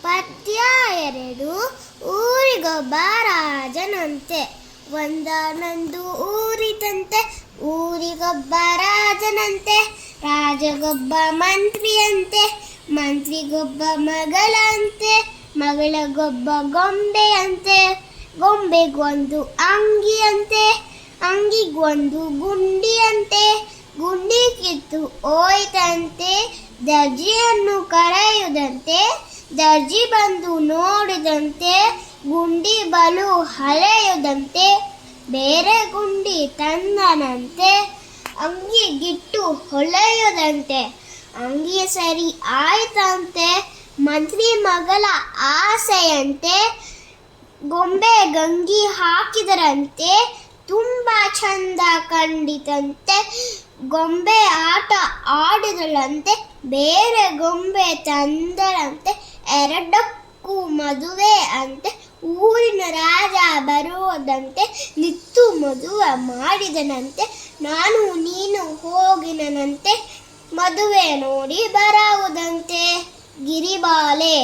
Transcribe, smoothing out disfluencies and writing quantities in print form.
ಪದ್ಯ 2. ಊರಿಗೊಬ್ಬ ರಾಜನಂತೆ. ಒಂದಾನೊಂದು ಊರಿತಂತೆ, ಊರಿಗೊಬ್ಬ ರಾಜನಂತೆ. ರಾಜಗೊಬ್ಬ ಮಂತ್ರಿಯಂತೆ, ಮಂತ್ರಿಗೊಬ್ಬ ಮಗಳಂತೆ. ಮಗಳಗೊಬ್ಬ ಗೊಂಬೆಯಂತೆ, ಗೊಂಬೆಗೊಂದು ಅಂಗಿಯಂತೆ. ಅಂಗಿಗೊಂದು ಗುಂಡಿಯಂತೆ, ಗುಂಡಿ ಕಿತ್ತು ಹೋಯ್ತಂತೆ. ದರ್ಜಿಯನ್ನು ಕರೆಯುವುದಂತೆ, ದರ್ಜಿ ಬಂದು ನೋಡಿದಂತೆ. ಗುಂಡಿ ಬಲು ಹಳೆಯುದಂತೆ, ಬೇರೆ ಗುಂಡಿ ತಂದನಂತೆ. ಅಂಗಿಗಿಟ್ಟು ಹೊಳೆಯುದಂತೆ, ಅಂಗಿ ಸರಿ ಆಯ್ತಂತೆ. ಮಂತ್ರಿ ಮಗಳ ಆಸೆಯಂತೆ, ಗೊಂಬೆ ಗಂಗಿ ಹಾಕಿದರಂತೆ. ತುಂಬ ಚಂದ ಕಂಡಿತಂತೆ, ಗೊಂಬೆ ಆಟ ಆಡಿದಳಂತೆ. ಬೇರೆ ಗೊಂಬೆ ತಂದರಂತೆ, ಎರಡಕ್ಕೂ ಮದುವೆ ಅಂತೆ. ಊರಿನ ರಾಜ ಬರುವುದಂತೆ, ನಿತ್ತು ಮದುವೆ ಮಾಡಿದನಂತೆ. ನಾನು ನೀನು ಹೋಗಿನಂತೆ, ಮದುವೆ ನೋಡಿ ಬರುವುದಂತೆ. ಗಿರಿಬಾಲೆ.